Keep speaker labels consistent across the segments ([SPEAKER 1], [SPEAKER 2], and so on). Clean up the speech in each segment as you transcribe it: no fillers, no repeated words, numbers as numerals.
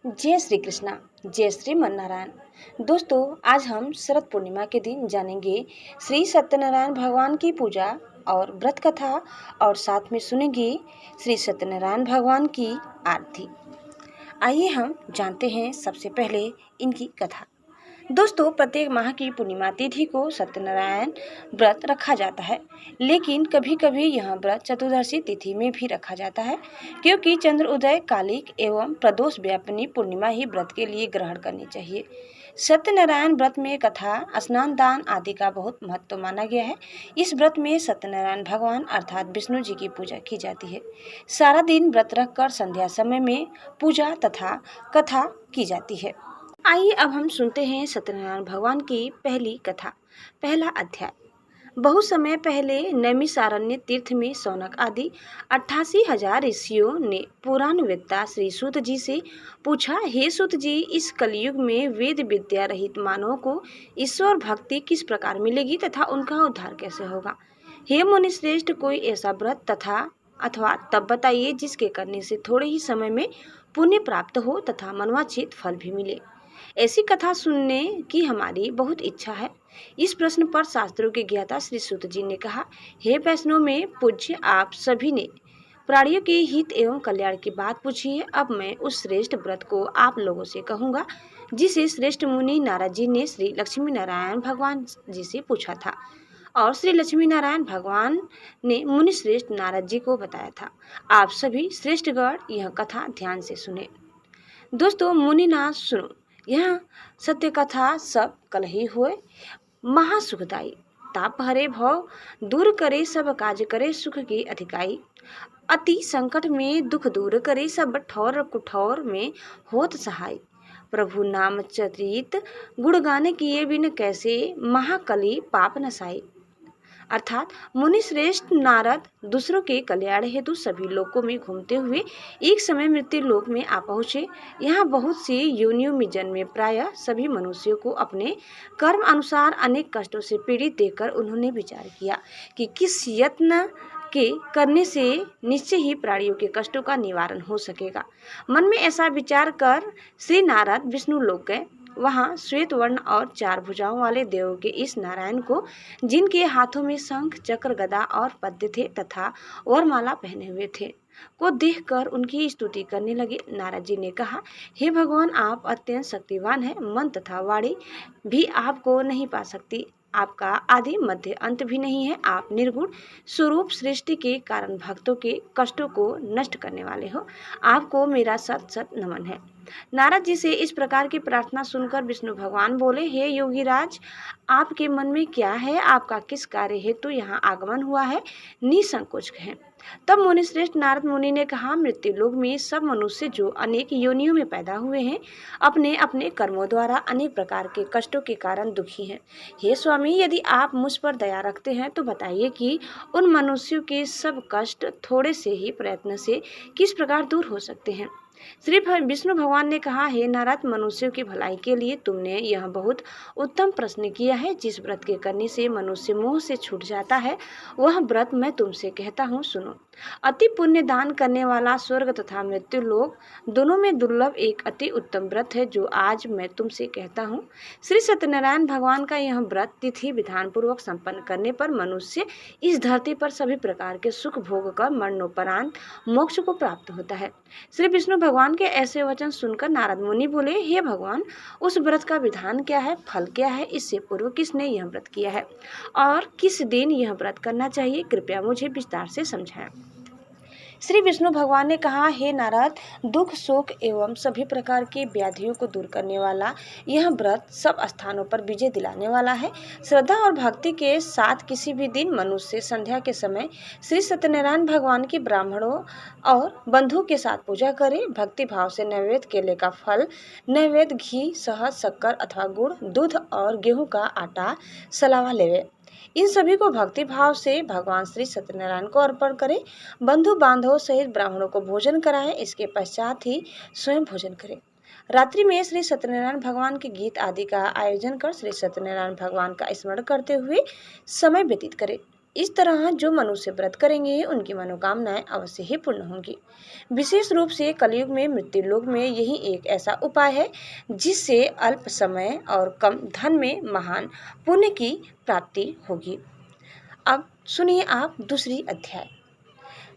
[SPEAKER 1] जय श्री कृष्णा। जय श्री मन नारायण। दोस्तों, आज हम शरद पूर्णिमा के दिन जानेंगे श्री सत्यनारायण भगवान की पूजा और व्रत कथा, और साथ में सुनेंगे श्री सत्यनारायण भगवान की आरती। आइए हम जानते हैं सबसे पहले इनकी कथा। दोस्तों, प्रत्येक माह की पूर्णिमा तिथि को सत्यनारायण व्रत रखा जाता है, लेकिन कभी कभी यह व्रत चतुर्दशी तिथि में भी रखा जाता है, क्योंकि चंद्र उदय कालिक एवं प्रदोष व्यापिनी पूर्णिमा ही व्रत के लिए ग्रहण करनी चाहिए। सत्यनारायण व्रत में कथा, स्नान, दान आदि का बहुत महत्व माना गया है। इस व्रत में सत्यनारायण भगवान अर्थात विष्णु जी की पूजा की जाती है। सारा दिन व्रत रखकर संध्या समय में पूजा तथा कथा की जाती है। आइए अब हम सुनते हैं सत्यनारायण भगवान की पहली कथा। पहला अध्याय। बहुत समय पहले नैमिषारण्य तीर्थ में शौनक आदि 88,000 ऋषियों ने पुराणवेत्ता श्री सूत जी से पूछा, हे सूत जी, इस कलयुग में वेद विद्या रहित मानवों को ईश्वर भक्ति किस प्रकार मिलेगी तथा उनका उद्धार कैसे होगा? हे मुनि श्रेष्ठ, कोई ऐसा व्रत तथा अथवा तब बताइए जिसके करने से थोड़े ही समय में पुण्य प्राप्त हो तथा मनवांछित फल भी मिले। ऐसी कथा सुनने की हमारी बहुत इच्छा है। इस प्रश्न पर शास्त्रों के ज्ञाता श्री सूत जी ने कहा, हे वैष्णव में पूज्य, आप सभी ने प्राणियों के हित एवं कल्याण की बात पूछी है। अब मैं उस श्रेष्ठ व्रत को आप लोगों से कहूँगा जिसे श्रेष्ठ मुनि नारद जी ने श्री लक्ष्मी नारायण भगवान जी से पूछा था, और श्री लक्ष्मी नारायण भगवान ने मुनि श्रेष्ठ नारद जी को बताया था। आप सभी श्रेष्ठगण यह कथा ध्यान से सुने। दोस्तों, मुनिनाथ सुनो, यह सत्य कथा सब कल ही हुए, महासुखदायी, ताप हरे भव दूर करे, सब काज करे सुख के अधिकाई। अति संकट में दुख दूर करे, सब ठौर कुठौर में होत सहाय। प्रभु नाम चरित गुण गाने किए बिन, कैसे महाकली पाप नसाई। अर्थात मुनि श्रेष्ठ नारद दूसरों के कल्याण हेतु सभी लोकों में घूमते हुए एक समय मृत्यु लोक में आ पहुँचे। यहाँ बहुत सी योनियों में जन्मे प्रायः सभी मनुष्यों को अपने कर्म अनुसार अनेक कष्टों से पीड़ित देखकर उन्होंने विचार किया कि किस यत्न के करने से निश्चय ही प्राणियों के कष्टों का निवारण हो सकेगा। मन में ऐसा विचार कर श्री नारद विष्णु लोक गए। वहाँ श्वेत वर्ण और 4 भुजाओं वाले देवों के इस नारायण को, जिनके हाथों में शंख, चक्र, गदा और पद्य थे तथा वरमाला पहने हुए थे, को देखकर उनकी स्तुति करने लगे। नारद जी ने कहा, हे भगवान, आप अत्यंत शक्तिवान हैं, मन तथा वाणी भी आपको नहीं पा सकती। आपका आदि मध्य अंत भी नहीं है। आप निर्गुण स्वरूप सृष्टि के कारण भक्तों के कष्टों को नष्ट करने वाले हो। आपको मेरा सत सत नमन है। नारद जी से इस प्रकार की प्रार्थना सुनकर विष्णु भगवान बोले, हे योगीराज, आपके मन में क्या है? आपका किस कार्य हेतु यहाँ आगमन हुआ है? निसंकोच कहें। तब मुनि श्रेष्ठ नारद मुनि ने कहा, मृत्यु लोक में सब मनुष्य जो अनेक योनियों में पैदा हुए हैं, अपने अपने कर्मों द्वारा अनेक प्रकार के कष्टों के कारण दुखी हैं। हे स्वामी, यदि आप मुझ पर दया रखते हैं तो बताइए कि उन मनुष्यों के सब कष्ट थोड़े से ही प्रयत्न से किस प्रकार दूर हो सकते हैं। श्री विष्णु भगवान ने कहा, हे नारद, मनुष्यों की भलाई के लिए तुमने यह बहुत उत्तम प्रश्न किया है। जिस व्रत के करने से मनुष्य मोह से छूट जाता है, वह व्रत मैं तुमसे कहता हूँ, सुनो। अति पुण्य दान करने वाला स्वर्ग तथा मृत्यु लोक दोनों में दुर्लभ एक अति उत्तम व्रत है, जो आज मैं तुमसे कहता हूँ। श्री सत्यनारायण भगवान का यह व्रत तिथि विधान पूर्वक संपन्न करने पर मनुष्य इस धरती पर सभी प्रकार के सुख भोग कर मरणोपरांत मोक्ष को प्राप्त होता है। श्री विष्णु भगवान के ऐसे वचन सुनकर नारद मुनि बोले, हे भगवान, उस व्रत का विधान क्या है, फल क्या है, इससे पूर्व किसने यह व्रत किया है और किस दिन यह व्रत करना चाहिए, कृपया मुझे विस्तार से समझाएं। श्री विष्णु भगवान ने कहा, हे नारद, दुख, शोक एवं सभी प्रकार की व्याधियों को दूर करने वाला यह व्रत सब स्थानों पर विजय दिलाने वाला है। श्रद्धा और भक्ति के साथ किसी भी दिन मनुष्य संध्या के समय श्री सत्यनारायण भगवान की ब्राह्मणों और बंधुओं के साथ पूजा करे। भक्ति भाव से नैवेद्य केले का फल, नैवेद्य घी, शहद, शक्कर अथवा गुड़, दूध और गेहूं का आटा, सलावा लेवे। इन सभी को भक्ति भाव से भगवान श्री सत्यनारायण को अर्पण करें। बंधु बांधवों सहित ब्राह्मणों को भोजन कराएं। इसके पश्चात ही स्वयं भोजन करें। रात्रि में श्री सत्यनारायण भगवान के गीत आदि का आयोजन कर श्री सत्यनारायण भगवान का स्मरण करते हुए समय व्यतीत करें। इस तरह जो मनुष्य व्रत करेंगे उनकी मनोकामनाएं अवश्य ही पूर्ण होंगी। विशेष रूप से कलयुग में मृत्यु लोक में यही एक ऐसा उपाय है जिससे अल्प समय और कम धन में महान पुण्य की प्राप्ति होगी। अब सुनिए आप दूसरी अध्याय।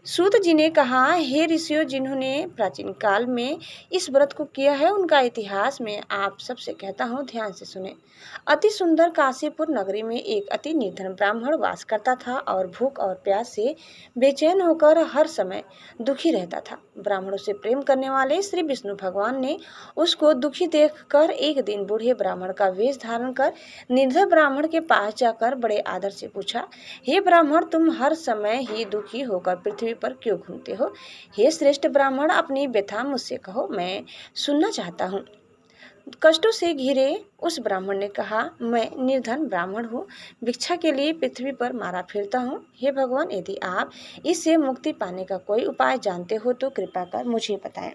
[SPEAKER 1] सूत जी ने कहा, हे ऋषियों, जिन्होंने प्राचीन काल में इस व्रत को किया है उनका इतिहास मैं आप सबसे कहता हूँ, ध्यान से सुने। अति सुंदर काशीपुर नगरी में एक अति निर्धन ब्राह्मण वास करता था और भूख और प्यास से बेचैन होकर हर समय दुखी रहता था। ब्राह्मणों से प्रेम करने वाले श्री विष्णु भगवान ने उसको दुखी देखकर एक दिन बूढ़े ब्राह्मण का वेश धारण कर निर्धन ब्राह्मण के पास जाकर बड़े आदर से पूछा, हे ब्राह्मण, तुम हर समय ही दुखी होकर पृथ्वी पर क्यों घूमते हो? हे श्रेष्ठ ब्राह्मण, अपनी व्यथा मुझसे कहो, मैं सुनना चाहता हूँ। कष्टों से घिरे उस ब्राह्मण ने कहा, मैं निर्धन ब्राह्मण हूँ, भिक्षा के लिए पृथ्वी पर मारा फिरता हूँ। हे भगवान, यदि आप इससे मुक्ति पाने का कोई उपाय जानते हो तो कृपा कर मुझे बताएं।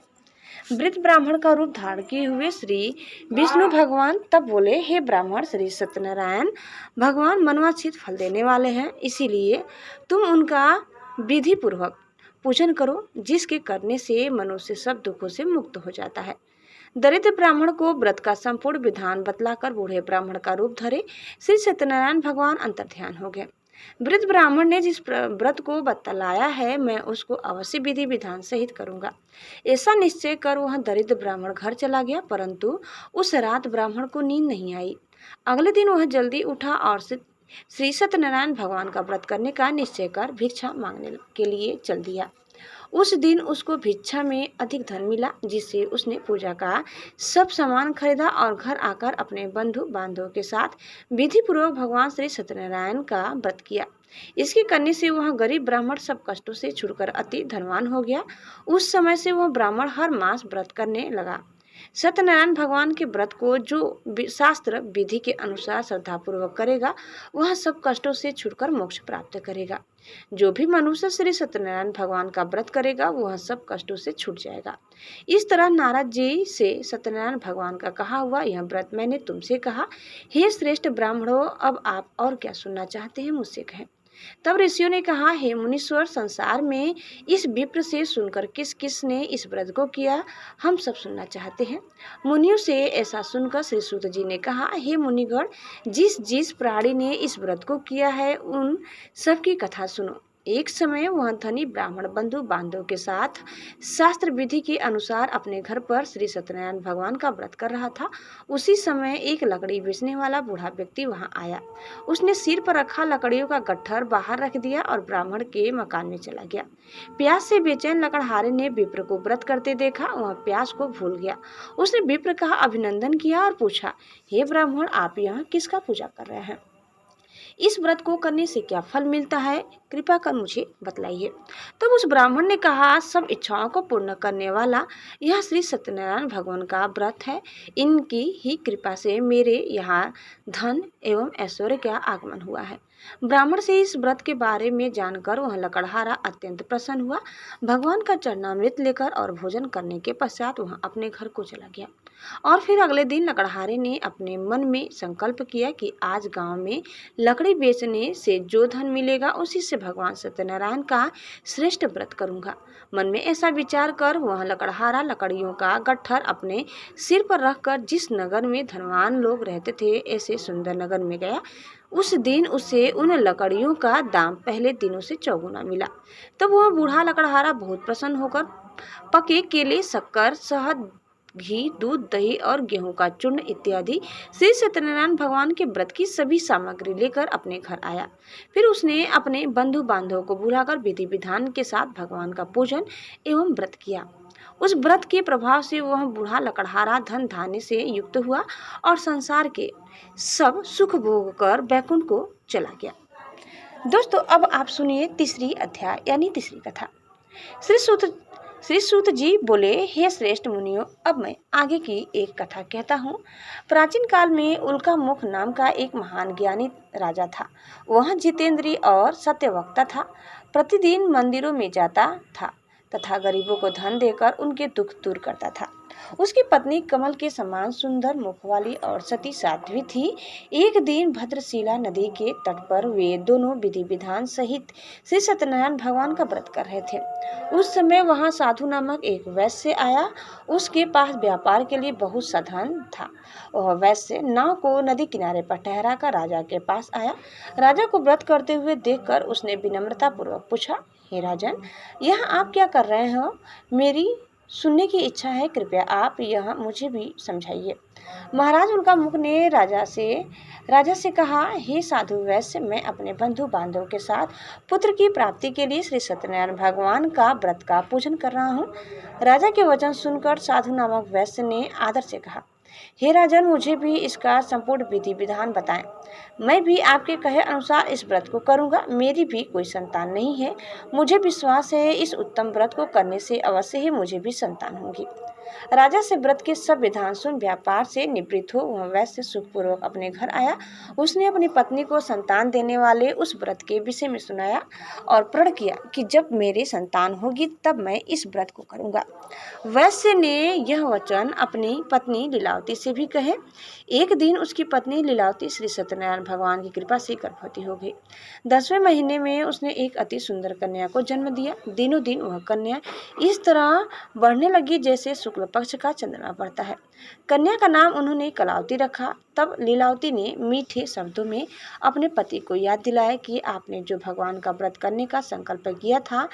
[SPEAKER 1] वृद्ध ब्राह्मण का रूप धारण किए हुए श्री विष्णु भगवान तब बोले, हे ब्राह्मण, श्री सत्यनारायण भगवान मनवांछित फल देने वाले हैं, इसीलिए तुम उनका विधि पूर्वक पूजन करो, जिसके करने से मनुष्य सब दुखों से मुक्त हो जाता है। दरिद्र ब्राह्मण को व्रत का संपूर्ण विधान बतलाकर बूढ़े ब्राह्मण का रूप धरे श्री सत्यनारायण भगवान अंतर्ध्यान हो गए। वृद्ध ब्राह्मण ने जिस व्रत को बतलाया है मैं उसको अवश्य विधि विधान सहित करूंगा। ऐसा निश्चय कर वह दरिद्र ब्राह्मण घर चला गया, परंतु उस रात ब्राह्मण को नींद नहीं आई। अगले दिन वह जल्दी उठा और श्री सत्यनारायण भगवान का व्रत करने का निश्चय कर भिक्षा मांगने के लिए चल दिया। उस दिन उसको भिक्षा में अधिक धन मिला, जिससे उसने पूजा का सब सामान खरीदा और घर आकर अपने बंधु बांधवों के साथ विधि पूर्वक भगवान श्री सत्यनारायण का व्रत किया। इसके करने से वह गरीब ब्राह्मण सब कष्टों से छुटकर अति धनवान हो गया। उस समय से वह ब्राह्मण हर मास व्रत करने लगा। सत्यनारायण भगवान के व्रत को जो शास्त्र विधि के अनुसार श्रद्धापूर्वक करेगा वह सब कष्टों से छुटकर मोक्ष प्राप्त करेगा। जो भी मनुष्य श्री सत्यनारायण भगवान का व्रत करेगा वह सब कष्टों से छूट जाएगा। इस तरह नारद जी से सत्यनारायण भगवान का कहा हुआ यह व्रत मैंने तुमसे कहा। हे श्रेष्ठ ब्राह्मणों, अब आप और क्या सुनना चाहते हैं मुझसे कहें। तब ऋषियों ने कहा, हे मुनीश्वर, संसार में इस विप्र से सुनकर किस किस ने इस व्रत को किया, हम सब सुनना चाहते हैं। मुनियों से ऐसा सुनकर श्री सूत जी ने कहा, हे मुनिगण, जिस जिस प्राणी ने इस व्रत को किया है उन सबकी कथा सुनो। एक समय वह धनी ब्राह्मण बंधु बांधव के साथ शास्त्र विधि के अनुसार अपने घर पर श्री सत्यनारायण भगवान का व्रत कर रहा था। उसी समय एक लकड़ी बेचने वाला बूढ़ा व्यक्ति वहां आया। उसने सिर पर रखा लकड़ियों का गट्ठर बाहर रख दिया और ब्राह्मण के मकान में चला गया। प्यास से बेचैन लकड़हारे ने विप्र को व्रत करते देखा, वह प्यास को भूल गया। उसने विप्र का अभिनंदन किया और पूछा, हे ब्राह्मण, आप यहाँ किसका पूजा कर रहे हैं? इस व्रत को करने से क्या फल मिलता है, कृपा कर मुझे बतलाइए। तब उस ब्राह्मण ने कहा, सब इच्छाओं को पूर्ण करने वाला यह श्री सत्यनारायण भगवान का व्रत है। इनकी ही कृपा से मेरे यहाँ धन एवं ऐश्वर्य का आगमन हुआ है। ब्राह्मण से इस व्रत के बारे में जानकर वह लकड़हारा अत्यंत प्रसन्न हुआ। भगवान का चरणामृत लेकर और भोजन करने के पश्चात वह अपने घर को चला गया। और फिर अगले दिन लकड़हारे ने अपने मन में संकल्प किया कि आज गांव में लकड़ी बेचने से जो धन मिलेगा उसी से भगवान सत्यनारायण का श्रेष्ठ व्रत करूंगा। मन में ऐसा विचार कर वह लकड़हारा लकड़ियों का गट्ठर अपने सिर पर रखकर जिस नगर में धनवान लोग रहते थे ऐसे सुंदर नगर में गया। उस दिन उसे उन लकड़ियों का दाम पहले दिनों से चौगुना मिला। तब वह बूढ़ा लकड़हारा बहुत प्रसन्न होकर पके केले, शक्कर, शहद, घी, दूध, दही और गेहूं का चूर्ण इत्यादि श्री सत्यनारायण भगवान के व्रत की सभी सामग्री लेकर अपने घर आया। फिर उसने अपने बंधु बांधवों को बुलाकर विधि विधान के साथ भगवान का पूजन एवं व्रत किया। उस व्रत के प्रभाव से वह बूढ़ा लकड़हारा धन धान्य से युक्त हुआ और संसार के सब सुख भोग कर बैकुंठ को चला गया। दोस्तों, अब आप सुनिए तीसरी अध्याय यानी तीसरी कथा। श्री सूत जी बोले, हे श्रेष्ठ मुनियों, अब मैं आगे की एक कथा कहता हूँ। प्राचीन काल में उल्का मुख नाम का एक महान ज्ञानी राजा था। वह जितेंद्रिय और सत्यवक्ता था। प्रतिदिन मंदिरों में जाता था तथा गरीबों को धन देकर उनके दुख दूर करता था। उसकी पत्नी कमल के समान सुंदर मुख वाली और सती साध्वी थी। एक दिन भद्रशिला नदी के तट पर वे दोनों विधि विधान सहित श्री सत्यनारायण भगवान का व्रत कर रहे थे। उस समय वहां साधु नामक एक वैश्य आया। उसके पास व्यापार के लिए बहुत सा धन था। वह वैश्य नाव को नदी किनारे पर ठहरा कर राजा के पास आया। राजा को व्रत करते हुए देखकर उसने विनम्रता पूर्वक पूछा, हे राजन, यह आप क्या कर रहे हो? मेरी सुनने की इच्छा है, कृपया आप यह मुझे भी समझाइए। महाराज, उनका मुख ने राजा से कहा, हे साधु वैश्य, मैं अपने बंधु बांधवों के साथ पुत्र की प्राप्ति के लिए श्री सत्यनारायण भगवान का व्रत का पूजन कर रहा हूँ। राजा के वचन सुनकर साधु नामक वैश्य ने आदर से कहा, हे राजन, मुझे भी इसका संपूर्ण विधि विधान बताएं। मैं भी आपके कहे अनुसार इस व्रत को करूंगा। मेरी भी कोई संतान नहीं है। मुझे विश्वास है इस उत्तम व्रत को करने से अवश्य ही मुझे भी संतान होगी। राजा से व्रत के सब विधान सुन व्यापार से निवृत्त हो वह वैश्य सुखपूर्वक अपने घर आया। उसने अपनी पत्नी को संतान देने वाले उस व्रत के विषय में सुनाया और प्रण किया कि जब मेरी संतान होगी तब मैं इस व्रत को करूंगा। वैश्य ने यह वचन अपनी पत्नी लीलावती से भी कहे। एक दिन उसकी पत्नी लीलावती श्री सत्यनारायण भगवान की कृपा से गर्भवती हो गई। 10वें महीने में उसने एक अति सुंदर कन्या को जन्म दिया। दिनों दिन वह कन्या इस तरह बढ़ने लगी जैसे शुक्ल पक्ष का चंद्रमा बढ़ता है। कन्या का नाम उन्होंने कलावती रखा। तब लीलावती ने मीठे शब्दों में अपने पति को याद दिलाया कि आपने जो भगवान का व्रत करने का संकल्प किया था,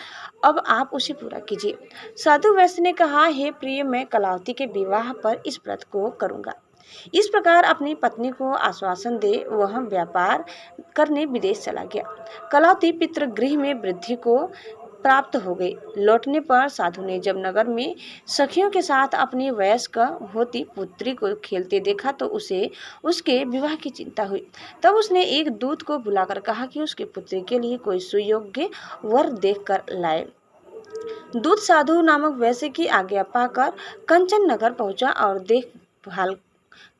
[SPEAKER 1] अब आप उसे पूरा कीजिए। साधु वैश्य ने कहा, हे प्रिय, मैं कलावती के विवाह पर इस व्रत को करूंगा। इस प्रकार अपनी पत्नी को आश्वासन दे वह व्यापार करने विदेश चला गया। कलावती पितृगृह में वृद्धि को प्राप्त हो गई। लौटने पर साधु ने जब नगर में सखियों के साथ अपनी वयस्क होती पुत्री को खेलते देखा तो उसे उसके विवाह की चिंता हुई। तब उसने एक दूत को बुलाकर कहा कि उसकी पुत्री के लिए कोई सुयोग्य वर देखकर लाए। दूत साधु नामक वैश्य की आज्ञा पाकर कंचन नगर पहुंचा और देखभाल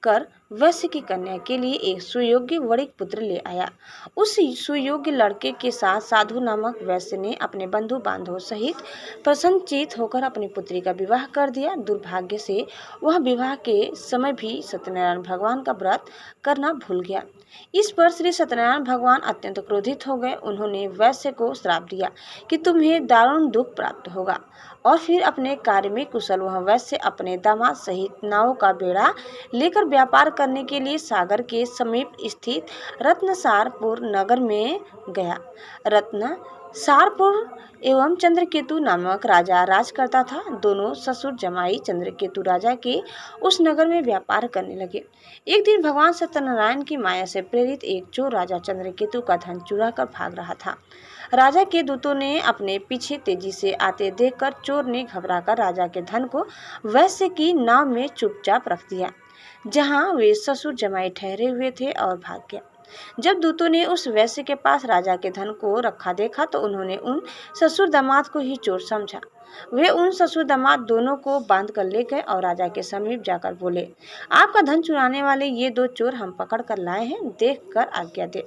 [SPEAKER 1] कर वैश्य की कन्या के लिए एक सुयोग्य वणिक पुत्र ले आया। उस सुयोग्य लड़के के साथ साधु नामक वैश्य ने अपने बंधु बांधवों सहित प्रसन्नचित होकर अपनी पुत्री का विवाह कर दिया। दुर्भाग्य से वह विवाह के समय भी सत्यनारायण भगवान का व्रत करना भूल गया। इस पर श्री सत्यनारायण भगवान अत्यंत क्रोधित हो गए। उन्होंने वैश्य को श्राप दिया कि तुम्हें दारुण दुख प्राप्त होगा। और फिर अपने कार्य में कुशल वह वैश्य अपने दामाद सहित नाव का बेड़ा लेकर व्यापार करने के लिए सागर के समीप स्थित रत्नसारपुर नगर में गया। रत्नसारपुर एवं चंद्रकेतु नामक राजा राज करता था। दोनों ससुर जमाई चंद्रकेतु राजा के उस नगर में व्यापार करने लगे। एक दिन भगवान सत्यनारायण की माया से प्रेरित एक चोर राजा चंद्रकेतु का धन चुरा कर भाग रहा था। राजा के दूतों ने अपने पीछे तेजी से आते देखकर चोर ने घबराकर राजा के धन को वैश्य की नाव में चुपचाप रख दिया जहां वे ससुर जमाई ठहरे हुए थे और भाग गया। जब दूतों ने उस वैश्य के पास राजा के धन को रखा देखा तो उन्होंने उन ससुर दामाद को ही चोर समझा। वे उन ससुर दामाद दोनों को बांध कर ले गए और राजा के समीप जाकर बोले, आपका धन चुराने वाले ये दो चोर हम पकड़ कर लाए हैं, देख कर आज्ञा दे।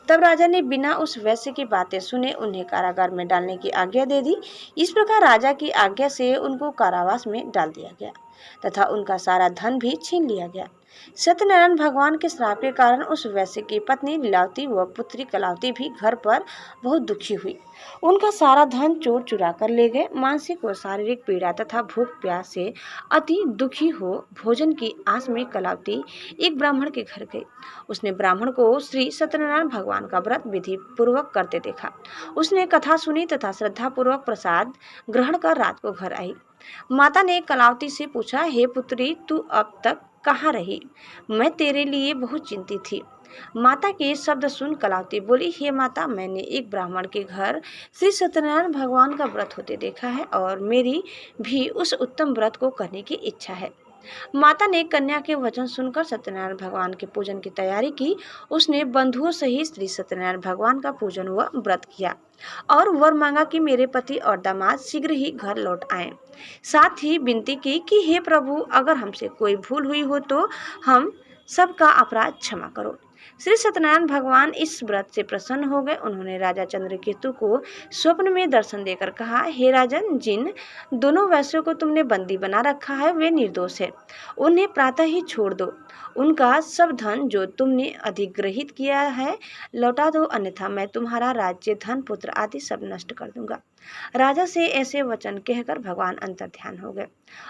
[SPEAKER 1] तब राजा ने बिना उस वैश्य की बातें सुने उन्हें कारागार में डालने की आज्ञा दे दी। इस प्रकार राजा की आज्ञा से उनको कारावास में डाल दिया गया तथा उनका सारा धन भी छीन लिया गया। सत्यनारायण भगवान के श्राप के कारण उस वैश्य की पत्नी लीलावती व पुत्री कलावती भी घर पर बहुत दुखी हुई। उनका सारा धन चोर चुरा कर ले गए। मानसिक व शारीरिक पीड़ा तथा भूख प्यास से अति दुखी हो भोजन की आस में कलावती एक ब्राह्मण के घर गई। उसने ब्राह्मण को श्री सत्यनारायण भगवान का व्रत विधि पूर्वक करते देखा। उसने कथा सुनी तथा श्रद्धा पूर्वक प्रसाद ग्रहण कर रात को घर आई। माता ने कलावती से पूछा, हे पुत्री, तू अब तक कहाँ रही? मैं तेरे लिए बहुत चिंतित थी। माता के शब्द सुन कलावती बोली, हे माता, मैंने एक ब्राह्मण के घर श्री सत्यनारायण भगवान का व्रत होते देखा है और मेरी भी उस उत्तम व्रत को करने की इच्छा है। माता ने कन्या के वचन सुनकर सत्यनारायण भगवान के पूजन की तैयारी की। उसने बंधुओं सहित श्री सत्यनारायण भगवान का पूजन व व्रत किया और वर मांगा कि मेरे पति और दामाद शीघ्र ही घर लौट आएं। साथ ही विनती की कि हे प्रभु, अगर हमसे कोई भूल हुई हो तो हम सबका अपराध क्षमा करो। श्री सत्यनारायण भगवान इस व्रत से प्रसन्न हो गए। उन्होंने राजा चंद्रकेतु को स्वप्न में दर्शन देकर कहा, हे राजन, जिन दोनों वैश्यों को तुमने बंदी बना रखा है वे निर्दोष है, उन्हें प्रातः ही छोड़ दो। उनका सब धन जो तुमने अधिग्रहित किया है लौटा दो, अन्यथा मैं तुम्हारा राज्य, धन, पुत्र आदि सब नष्ट कर दूंगा। राजा से ऐसे वचन कहकर भगवान अंतर्ध्यान हो गए।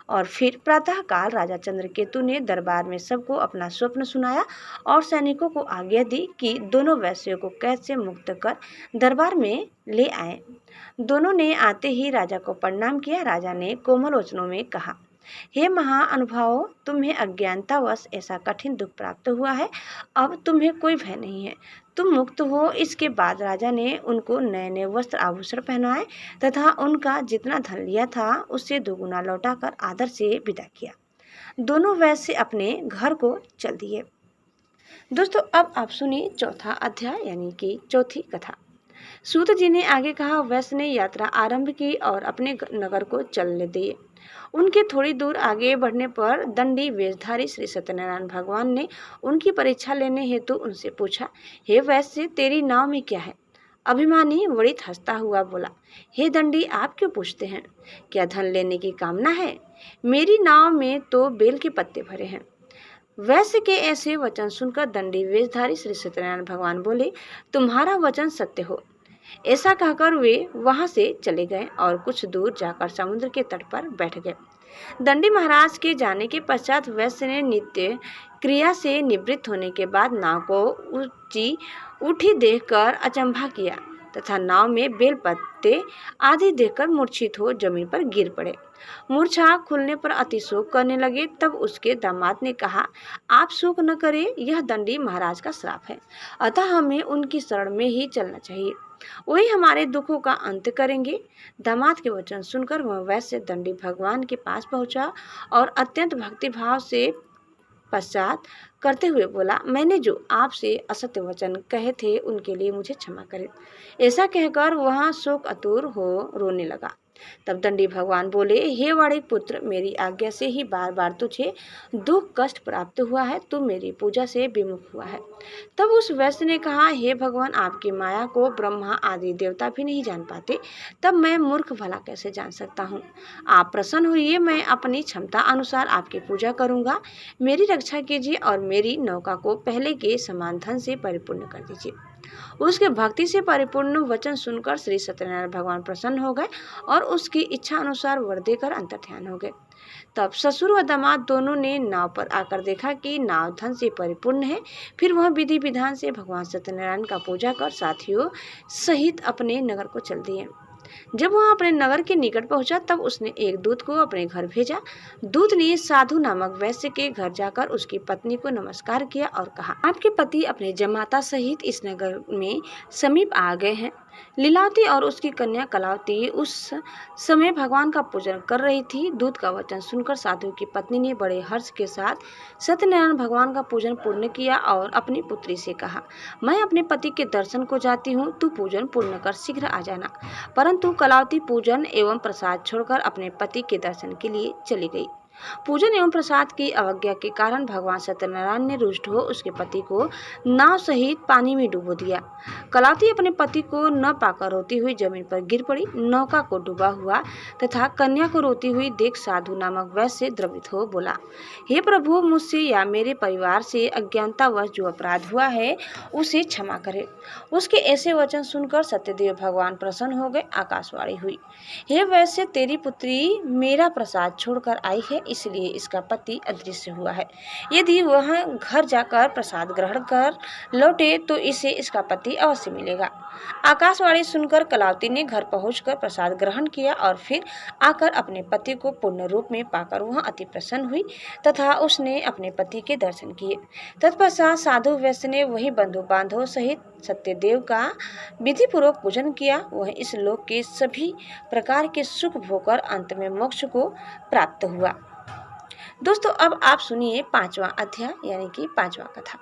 [SPEAKER 1] और फिर प्रातः काल राजा चंद्रकेतु ने दरबार में सबको अपना स्वप्न सुनाया और सैनिकों को आज्ञा दी कि दोनों वैश्यों को कैद से मुक्त कर दरबार में ले आए। दोनों ने आते ही राजा को प्रणाम किया। राजा ने कोमल वचनों में कहा, हे महानुभावों, तुम्हें अज्ञानतावश ऐसा कठिन दुख प्राप्त हुआ है, अब तुम्हें कोई भय नहीं है, तुम मुक्त हो। इसके बाद राजा ने उनको नए नए वस्त्र आभूषण पहनाए तथा उनका जितना धन लिया था उससे दोगुना लौटाकर आदर से विदा किया। दोनों वैश्य अपने घर को चल दिए। दोस्तों, अब आप सुनिए चौथा अध्याय यानी कि चौथी कथा। सूत जी ने आगे कहा, वैश्य ने यात्रा आरंभ की और अपने नगर को चलने दिए। उनके थोड़ी दूर आगे बढ़ने पर दंडी वेशधारी श्री सत्यनारायण भगवान ने उनकी परीक्षा लेने हेतु उनसे पूछा, हे वैश्य, तेरी नाव में क्या है? अभिमानी वणित हंसता हुआ बोला, हे दंडी, आप क्यों पूछते हैं? क्या धन लेने की कामना है? मेरी नाव में तो बेल के पत्ते भरे हैं। वैश्य के ऐसे वचन सुनकर दंडी वेशधारी श्री सत्यनारायण भगवान बोले, तुम्हारा वचन सत्य हो। ऐसा कहकर वे वहां से चले गए और कुछ दूर जाकर समुद्र के तट पर बैठ गए। दंडी महाराज के जाने के पश्चात वैश्य ने नित्य क्रिया से निवृत्त होने के बाद नाव को ऊंची उठी देखकर अचंभा किया तथा नाव में बेल पत्ते आदि देखकर मूर्छित हो जमीन पर गिर पड़े। मूर्छा खुलने पर अति शोक करने लगे। तब उसके दामाद ने कहा, आप शोक न करें, यह दंडी महाराज का श्राप है, अतः हमें उनकी शरण में ही चलना चाहिए, वही हमारे दुखों का अंत करेंगे। दामाद के वचन सुनकर वह वैश्य दंडी भगवान के पास पहुंचा और अत्यंत भक्तिभाव से पश्चात करते हुए बोला, मैंने जो आपसे असत्य वचन कहे थे उनके लिए मुझे क्षमा करें। ऐसा कहकर वह शोक आतुर हो रोने लगा। तब दंडी भगवान बोले, हे वाणिक पुत्र, मेरी आज्ञा से ही बार बार तुझे दुख कष्ट प्राप्त हुआ है, तू मेरी पूजा से विमुख हुआ है। तब उस वैश्य ने कहा, हे भगवान, आपकी माया को ब्रह्मा आदि देवता भी नहीं जान पाते, तब मैं मूर्ख भला कैसे जान सकता हूँ। आप प्रसन्न होइए, मैं अपनी क्षमता अनुसार आपकी पूजा करूँगा। मेरी रक्षा कीजिए और मेरी नौका को पहले के समान धन से परिपूर्ण कर दीजिए। उसके भक्ति से परिपूर्ण वचन सुनकर श्री सत्यनारायण भगवान प्रसन्न हो गए और उसकी इच्छा अनुसार वर देकर अंतर्ध्यान हो गए। तब ससुर व दामाद दोनों ने नाव पर आकर देखा कि नाव धन से परिपूर्ण है। फिर वह विधि विधान से भगवान सत्यनारायण का पूजा कर साथियों सहित अपने नगर को चल दिए। जब वह अपने नगर के निकट पहुंचा तब उसने एक दूत को अपने घर भेजा। दूत ने साधु नामक वैश्य के घर जाकर उसकी पत्नी को नमस्कार किया और कहा, आपके पति अपने जमाता सहित इस नगर में समीप आ गए हैं। लीलावती और उसकी कन्या कलावती उस समय भगवान का पूजन कर रही थी। दूत का वचन सुनकर साधु की पत्नी ने बड़े हर्ष के साथ सत्यनारायण भगवान का पूजन पूर्ण किया और अपनी पुत्री से कहा, मैं अपने पति के दर्शन को जाती हूँ, तू पूजन पूर्ण कर शीघ्र आ जाना। परंतु कलावती पूजन एवं प्रसाद छोड़कर अपने पति के दर्शन के लिए चली गई। पूजन एवं प्रसाद की अवज्ञा के कारण भगवान सत्यनारायण ने रुष्ट हो उसके पति को नाव सहित पानी में डुबो दिया। कलावती अपने पति को न पाकर रोती हुई जमीन पर गिर पड़ी। नौका को डूबा हुआ तथा कन्या को रोती हुई देख साधु नामक वैश्य द्रवित हो बोला, हे प्रभु, मुझसे या मेरे परिवार से अज्ञानतावश जो अपराध हुआ है उसे क्षमा करे। उसके ऐसे वचन सुनकर सत्यदेव भगवान प्रसन्न हो गए। आकाशवाणी हुई, हे वैश्य, तेरी पुत्री मेरा प्रसाद छोड़कर आई है, इसलिए इसका पति अदृश्य हुआ है। यदि वह घर जाकर प्रसाद ग्रहण कर लौटे तो इसे इसका पति अवश्य मिलेगा। आकाशवाणी सुनकर कलावती ने घर पहुंचकर प्रसाद ग्रहण किया और फिर आकर अपने पति को पूर्ण रूप में पाकर वह अति प्रसन्न हुई तथा उसने अपने पति के दर्शन किए। तत्पश्चात साधु वैश्य ने वही बंधु बांधव सहित सत्यदेव का विधि पूर्वक पूजन किया। वह इस लोक के सभी प्रकार के सुख भोगकर अंत में मोक्ष को प्राप्त हुआ। दोस्तों, अब आप सुनिए पांचवा अध्याय यानी कि पांचवा कथा।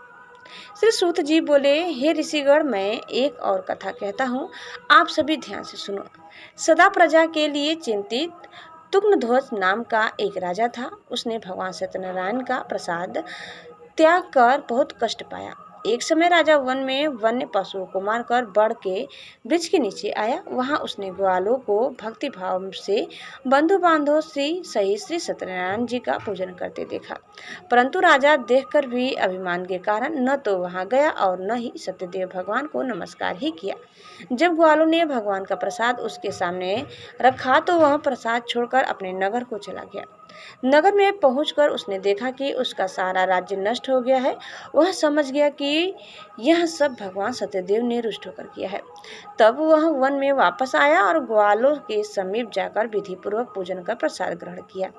[SPEAKER 1] श्री सूत जी बोले, हे ऋषिगण, मैं एक और कथा कहता हूँ, आप सभी ध्यान से सुनो। सदा प्रजा के लिए चिंतित तुग्नध्वज नाम का एक राजा था। उसने भगवान सत्यनारायण का प्रसाद त्याग कर बहुत कष्ट पाया। एक समय राजा वन में वन्य पशुओं को मारकर बढ़ के वृक्ष के नीचे आया। वहां उसने ग्वालों को भक्ति भाव से बंधु बांधव श्री सत्यनारायण जी का पूजन करते देखा। परंतु राजा देखकर भी अभिमान के कारण न तो वहां गया और न ही सत्यदेव भगवान को नमस्कार ही किया। जब ग्वालों ने भगवान का प्रसाद उसके सामने रखा तो वह प्रसाद छोड़कर अपने नगर को चला गया। नगर में पहुंचकर उसने देखा कि उसका सारा राज्य नष्ट हो गया है। वह समझ गया कि यह सब भगवान सत्यदेव ने रुष्ट होकर किया है। तब वह वन में वापस आया और ग्वालों के समीप जाकर विधि पूर्वक पूजन का प्रसाद ग्रहण किया।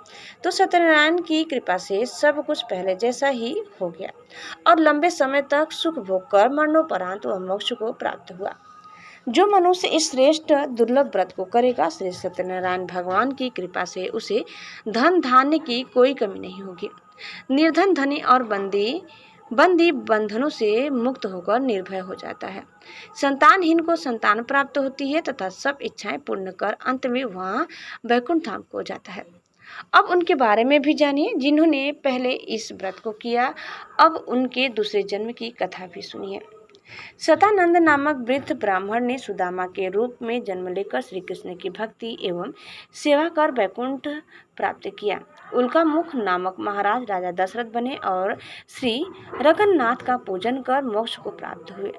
[SPEAKER 1] तो सत्यनारायण की कृपा से सब कुछ पहले जैसा ही हो गया और लंबे समय तक सुख भोग कर मरणोपरांत वह मोक्ष को प्राप्त हुआ। जो मनुष्य इस श्रेष्ठ दुर्लभ व्रत को करेगा, श्री सत्यनारायण भगवान की कृपा से उसे धन धान्य की कोई कमी नहीं होगी। निर्धन धनी और बंदी बंधनों से मुक्त होकर निर्भय हो जाता है। संतानहीन को संतान प्राप्त होती है तथा सब इच्छाएं पूर्ण कर अंत में वह वैकुंठ धाम को जाता है। अब उनके बारे में भी जानिए जिन्होंने पहले इस व्रत को किया। अब उनके दूसरे जन्म की कथा भी सुनिए। सतानंद नामक वृद्ध ब्राह्मण ने सुदामा के रूप में जन्म लेकर श्री कृष्ण की भक्ति एवं सेवा कर वैकुंठ प्राप्त किया। उल्का मुख नामक महाराज राजा दशरथ बने और श्री रघुनाथ का पूजन कर मोक्ष को प्राप्त हुए।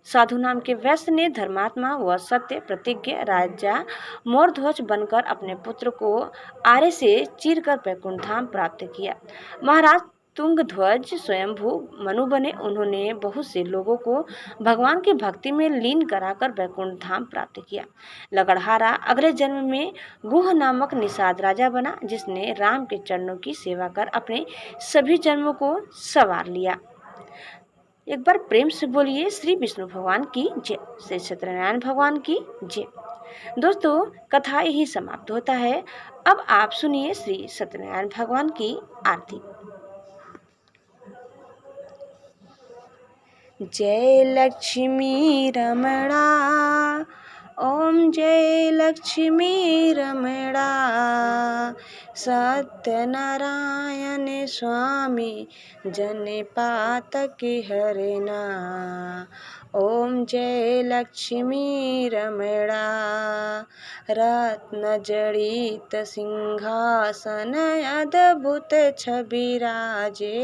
[SPEAKER 1] साधु नाम के वैश्य ने धर्मात्मा व सत्य प्रतिज्ञ राजा मोरध्वज बनकर अपने पुत्र को आरे से चीरकर वैकुंठ धाम प्राप्त किया। महाराज तुंगध्वज स्वयंभू मनु बने। उन्होंने बहुत से लोगों को भगवान की भक्ति में लीन कराकर वैकुंठ धाम प्राप्त किया। लगड़हारा अगले जन्म में गुह नामक निषाद राजा बना, जिसने राम के चरणों की सेवा कर अपने सभी जन्मों को संवार लिया। एक बार प्रेम से बोलिए श्री विष्णु भगवान की जय, श्री सत्यनारायण भगवान की जय। दोस्तों, कथा यही समाप्त होता है। अब आप सुनिए श्री सत्यनारायण भगवान की आरती। जय लक्ष्मी रमणा, ओम जय लक्ष्मी रमणा, सत्यनारायण स्वामी जन पातकी हरना। ओम जय लक्ष्मी रमणा, रत्न जड़ित सिंहासन अद्भुत छबिराजे,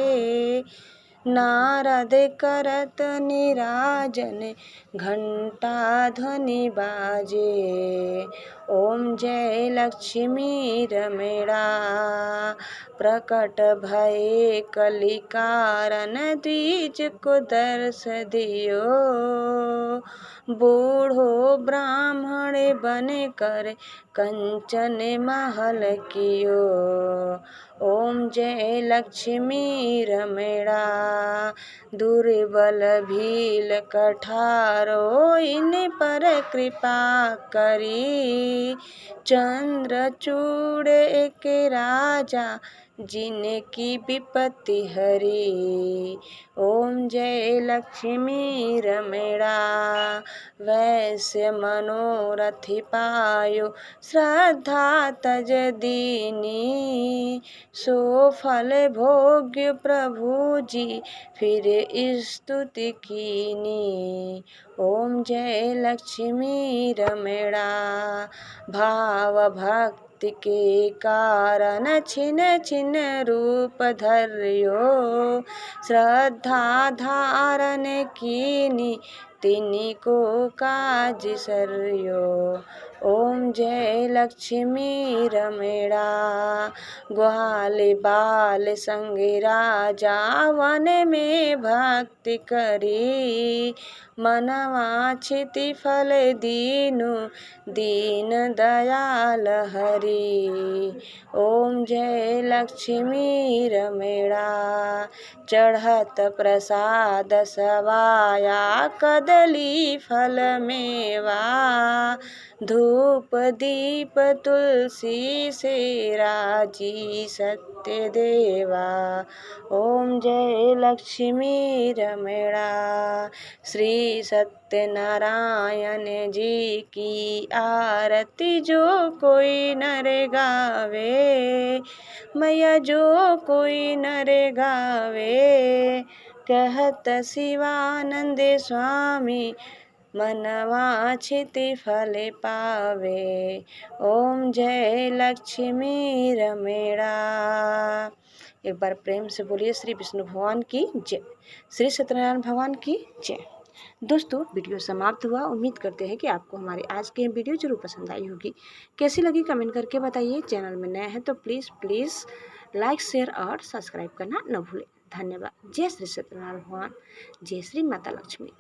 [SPEAKER 1] नारद करत निराजन घंटा ध्वनि बाजे। ओम जय लक्ष्मी रमणा, प्रकट भये कलि कारण द्विज को दर्श दियो, बूढ़ो ब्राह्मण बन कर कंचन महल कियो। ओम जय लक्ष्मी रमणा, दुर्बल भील कठारो इन पर कृपा करी, चंद्रचूड़ एक राजा जिनकी विपत्ति हरी। ओम जय लक्ष्मी रमणा, वैश्य मनोरथि पायो श्रद्धा तज दीनी, सो फल भोग्य प्रभु जी फिर स्तुति कीनी। ओम जय लक्ष्मी रमणा, भाव भक्ति के कारण छिन छिन रूप धर्यो, श्रद्धा धारण कीनी तिनी को काज सर्यो। ओम जय लक्ष्मी रमणा, ग्वाल बाल संग राजा वन में भक्ति करी, मनवांछित फल दीनु दीन दयाल हरि। ओम जय लक्ष्मी रमणा, चढ़त प्रसाद सवाया कदली फल मेवा, धूप दीप तुलसी से राजी सत्य देवा। ओम जय लक्ष्मी रमणा, श्री सत्यनारायण जी की आरती जो कोई नर गावे, मैया जो कोई नर गावे, कहत शिवानंद स्वामी मनवांछित फल पावे। ओम जय लक्ष्मी रमेणा। एक बार प्रेम से बोलिए श्री विष्णु भगवान की जय, श्री सत्यनारायण भगवान की जय। दोस्तों वीडियो समाप्त हुआ। उम्मीद करते हैं कि आपको हमारे आज की वीडियो जरूर पसंद आई होगी। कैसी लगी कमेंट करके बताइए। चैनल में नए हैं तो प्लीज़ लाइक शेयर और सब्सक्राइब करना न भूलें। धन्यवाद। जय श्री सत्यनारायण भगवान, जय श्री माता लक्ष्मी।